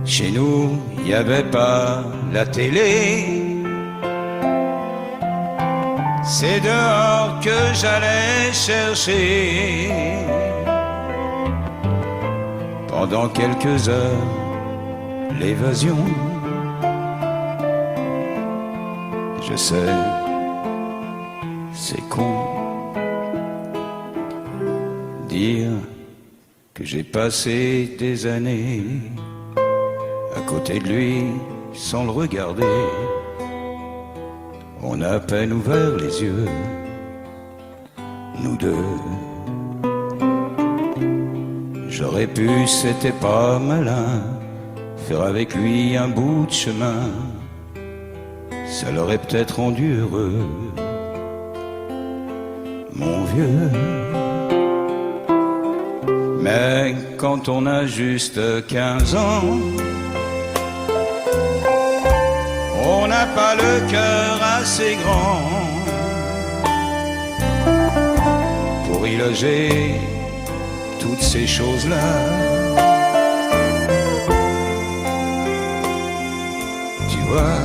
chez nous, il n'y avait pas la télé. C'est dehors que j'allais chercher. Pendant quelques heures, l'évasion. Je sais, c'est con dire que j'ai passé des années à côté de lui sans le regarder. On a à peine ouvert les yeux, nous deux. J'aurais pu, c'était pas malin, faire avec lui un bout de chemin. Ça l'aurait peut-être rendu heureux. Mon vieux, mais quand on a juste 15 ans, on n'a pas le cœur assez grand pour y loger toutes ces choses-là. Tu vois,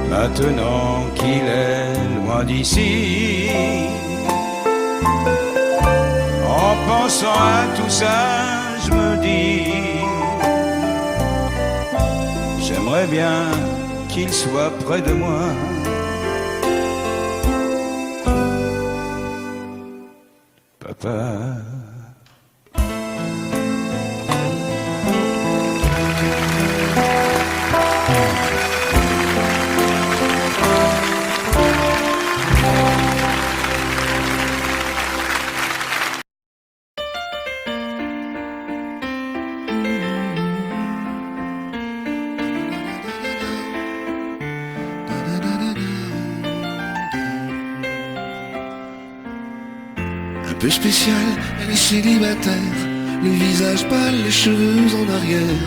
maintenant qu'il est loin d'ici, en pensant à tout ça, je me dis, j'aimerais bien qu'il soit près de moi. Papa. Un peu spécial, elle est célibataire, le visage pâle, les cheveux en arrière,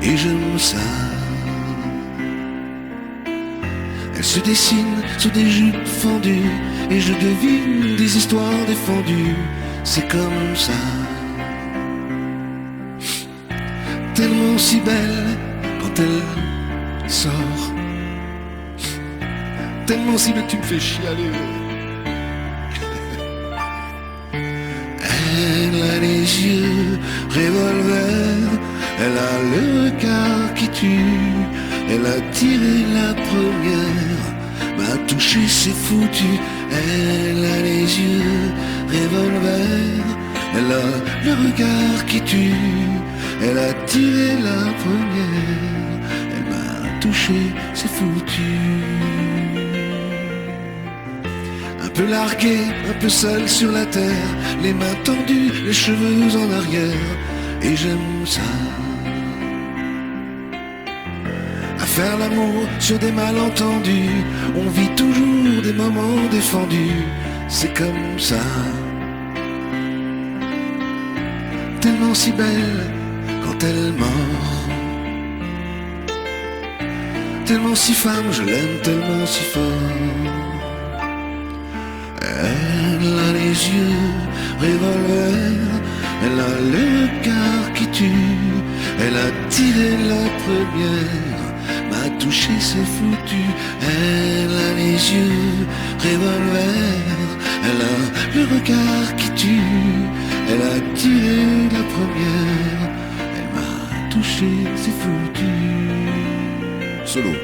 et j'aime ça. Elle se dessine sur des jupes fendues, et je devine des histoires défendues, c'est comme ça. Tellement si belle quand elle sort, tellement si belle tu me fais chialer. yeux revolver, elle a le regard qui tue, elle a tiré la première, m'a touché, c'est foutu, elle a les yeux revolver, elle a le regard qui tue, elle a tiré la première, elle m'a touché, c'est foutu. Un peu largué, un peu seul sur la terre, les mains tendues, les cheveux en arrière, et j'aime ça. À faire l'amour sur des malentendus, on vit toujours des moments défendus, c'est comme ça. Tellement si belle quand elle mord, tellement si femme, je l'aime tellement si fort. Elle a les yeux revolver, elle a le regard qui tue, elle a tiré la première, m'a touché, c'est foutu. Elle a les yeux revolver, elle a le regard qui tue, elle a tiré la première, elle m'a touché, c'est foutu. Solo.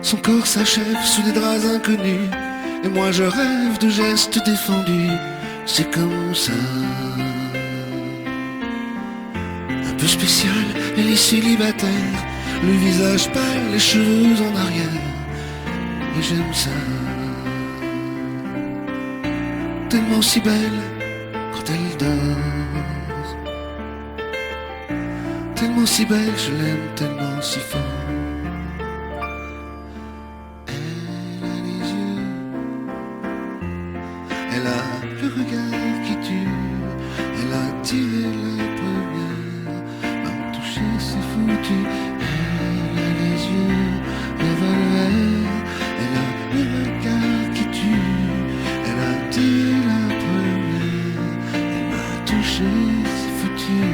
Son corps s'achève sous des draps inconnus, et moi je rêve de gestes défendus, c'est comme ça. Un peu spécial, elle est célibataire, le visage pâle, les cheveux en arrière, et j'aime ça. Tellement si belle quand elle dort, tellement si belle, je l'aime tellement si fort. Elle a le regard qui tue, elle a tiré la première, m'a touché, c'est foutu. Elle a les yeux revolver, elle a le regard qui tue, elle a tiré la première, elle m'a touché, c'est foutu.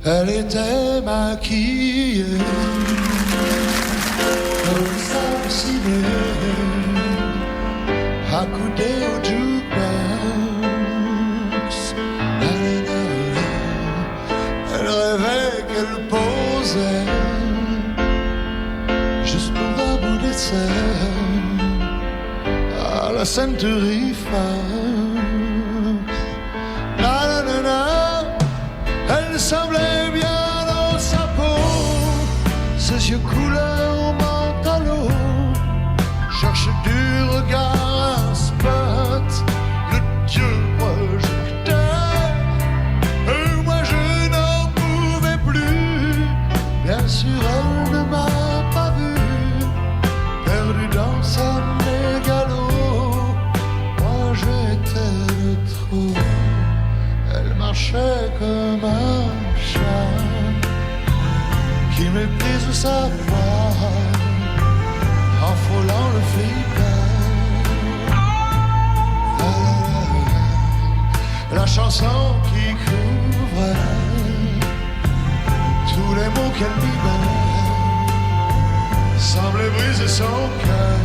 Elle était maquillée comme ça ciné, accoudée au jukebox. Elle rêvait qu'elle posait juste pour un bout d'essai à la Century Fox. Elle semblait bien dans sa peau, ses yeux couleur mentalo, cherche du regard un spot, le Dieu projecteur. Et moi je n'en pouvais plus, bien sûr elle ne m'a pas vu, perdu dans sa mégalo, moi j'étais le trou. Elle marchait comme un chat qui méprise sa voix en frôlant le flipper. La chanson qui couvre tous les mots qu'elle libère semblait briser son cœur.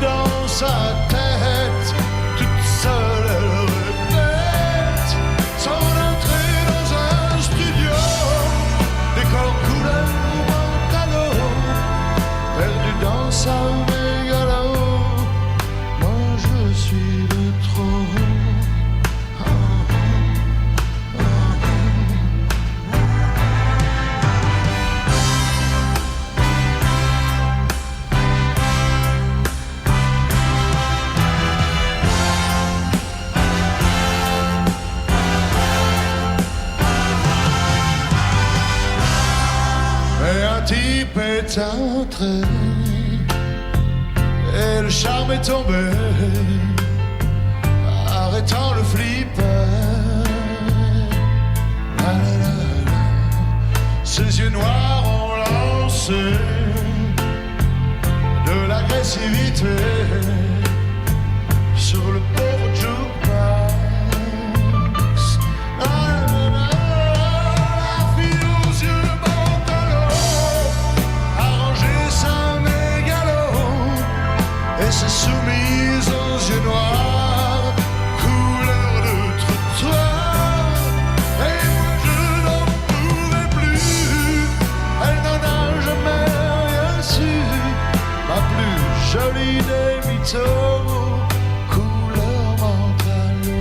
Dans sa tête, toute seule elle répète son entrée dans un studio, décor couleur mentalo, perdu dans sa mégalo. Moi je suis le trop. est entré et le charme est tombé, arrêtant le flipper. La, la, la, la. Ses yeux noirs ont lancé de l'agressivité sur le pauvre jukebox. La, la, la, la fille aux yeux bandalos a rangé sa mégalo et s'est soumise aux yeux noirs, couleur de trottoir. Et moi je n'en pouvais plus, elle n'en a jamais rien su, ma plus jolie des mythos, couleur mentalo.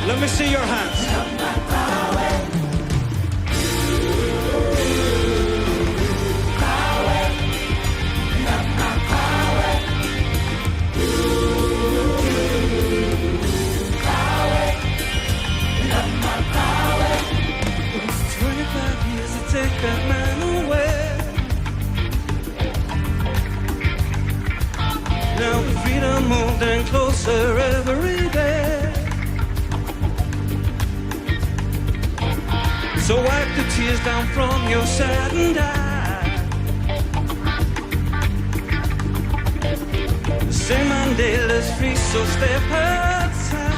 Let me see your hands. Take that man away. Now freedom moving closer every day. So wipe the tears down from your saddened eye. Say Mandela's free, so step outside.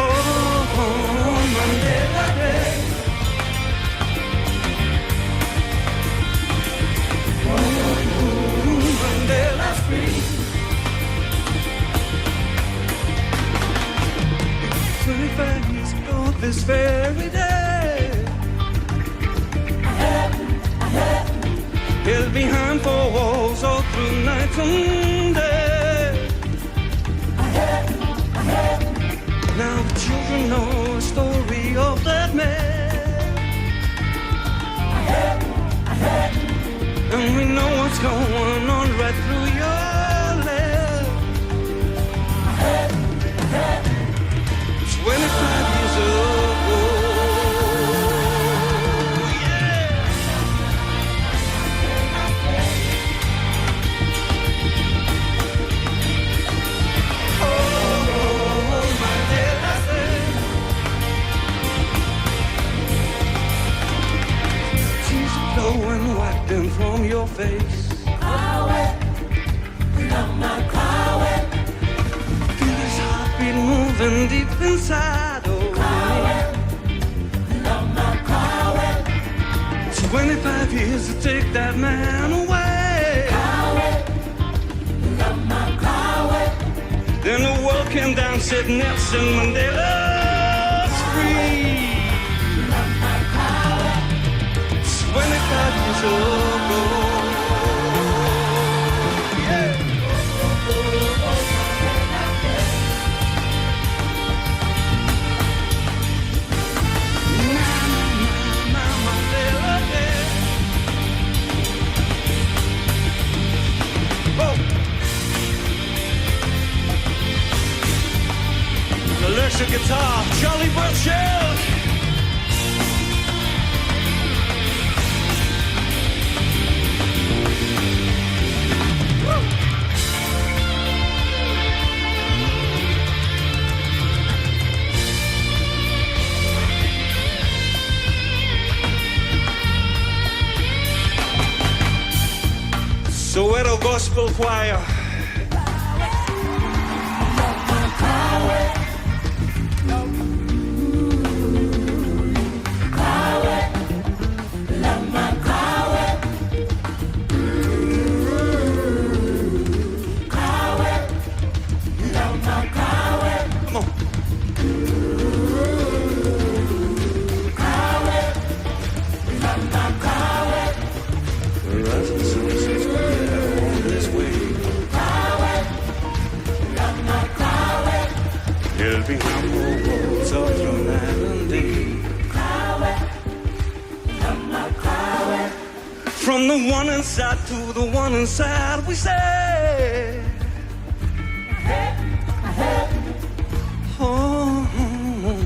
Oh, Mandela Day. Mandela's free. 25 years ago this very day, held behind four walls all through night and day. Now the children know the story of that man, and we know what's going on right through your land. 25 years ago, yeah. Oh, Mandela Day. Tears are flowing, wipe them from your face. Feel his heartbeat moving deep inside. Oh, 25 years to take that man away. Then the world came down, said Nelson Mandela's free. 25 years ago. Yeah. Mandela Day. Oh. The electric guitar, Charlie Burchill. Soweto Gospel Choir. walls of Long Island Day. From the one inside to the one inside, we say, oh,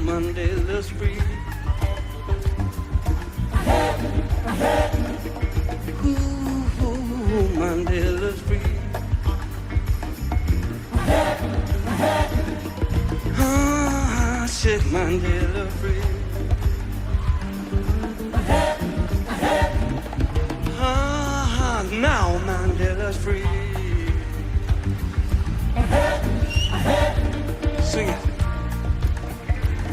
Mandela's free. Ooh, Mandela's free. Ah, said Mandela free. Ah, now Mandela's free. Sing it.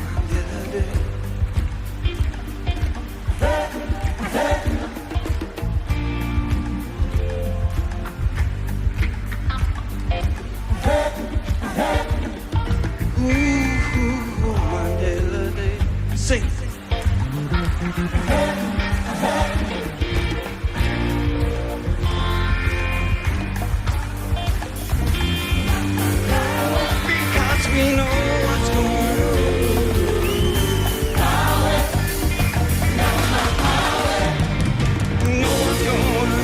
Mandela Day. Ooh, Mandela Day. Sing. Because we know what's going on. We know what's going on.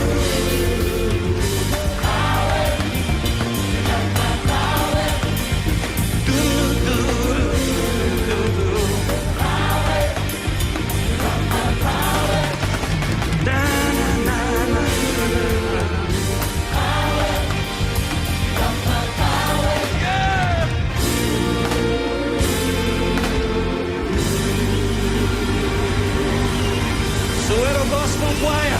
Soweto Gospel Choir.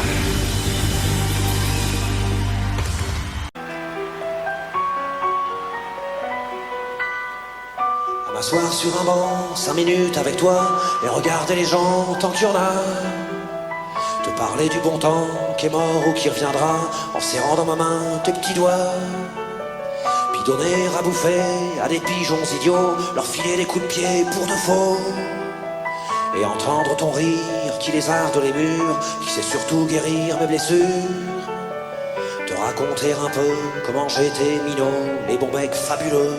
À m'asseoir sur un banc, 5 minutes avec toi, et regarder les gens tant qu'il y en a. Te parler du bon temps qui est mort ou qui reviendra, en serrant dans ma main tes petits doigts. Puis donner à bouffer à des pigeons idiots, leur filer des coups de pied pour de faux. Et entendre ton rire qui lézarde les murs, qui sait surtout guérir mes blessures. Te raconter un peu comment j'étais minot, les bons mecs fabuleux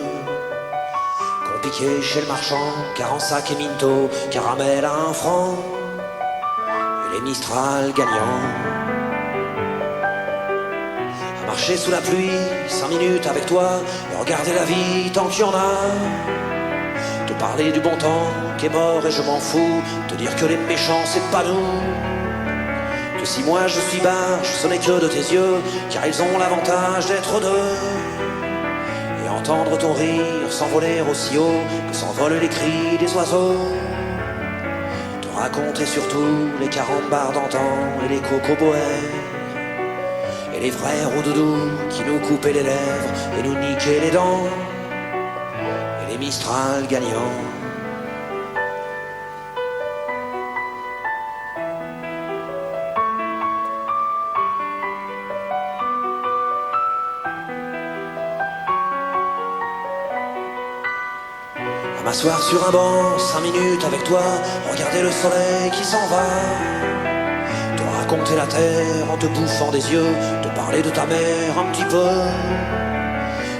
qu'on piquait chez le marchand, car en sac et minto, caramel à 1 franc, et les Mistral gagnants. À marcher sous la pluie, 5 minutes avec toi, et regarder la vie tant qu'il y en a. Te parler du bon temps qui est mort et je m'en fous, te dire que les méchants c'est pas nous. Que si moi je suis barge, ce n'est que de tes yeux, car ils ont l'avantage d'être deux. Et entendre ton rire s'envoler aussi haut que s'envolent les cris des oiseaux. Te raconter surtout les 40 bars d'antan et les cocoboères, et les vrais roudoudous qui nous coupaient les lèvres et nous niquaient les dents, et les Mistral gagnants. M'asseoir sur un banc, 5 minutes avec toi, regarder le soleil qui s'en va. Te raconter la terre en te bouffant des yeux, te parler de ta mère un petit peu.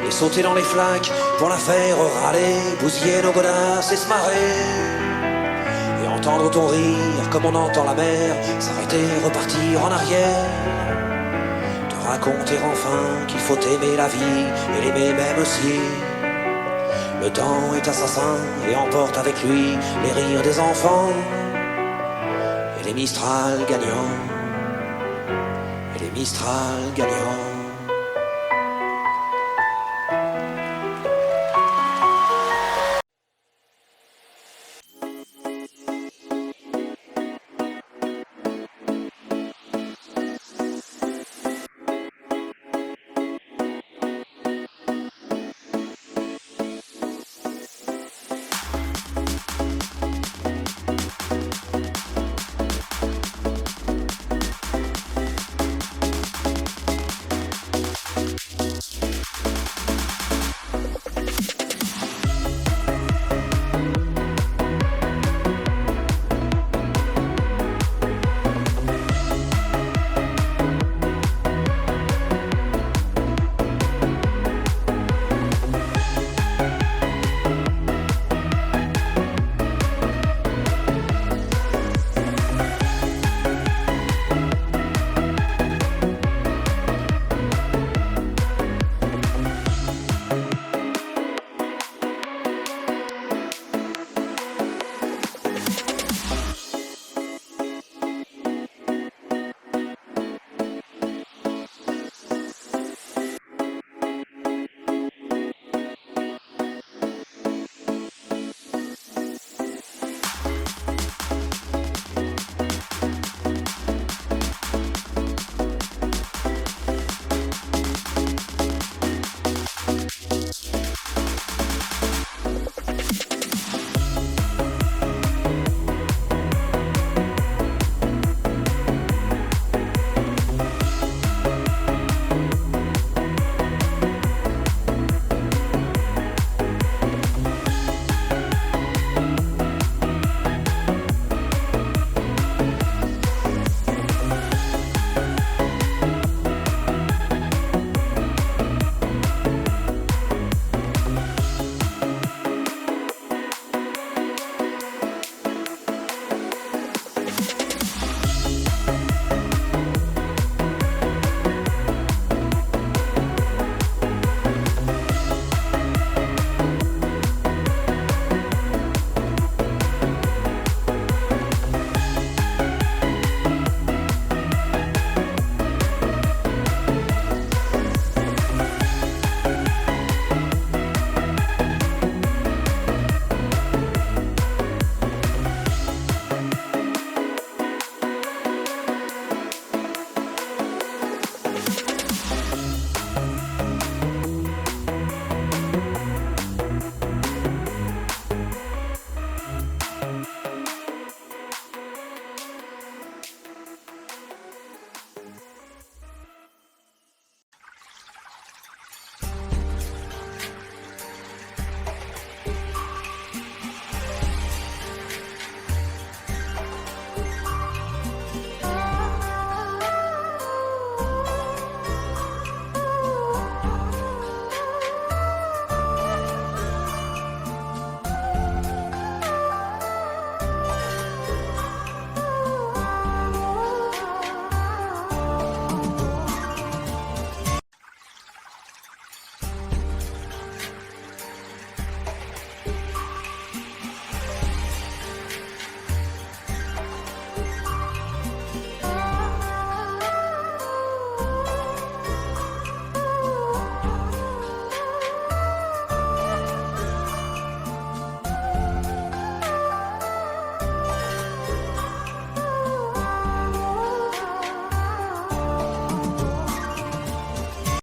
Et sauter dans les flaques pour la faire râler, bousiller nos godasses et se marrer. Et entendre ton rire comme on entend la mer, s'arrêter, repartir en arrière. Te raconter enfin qu'il faut aimer la vie et l'aimer même aussi. Le temps est assassin et emporte avec lui les rires des enfants, et les Mistral gagnants, et les Mistral gagnants.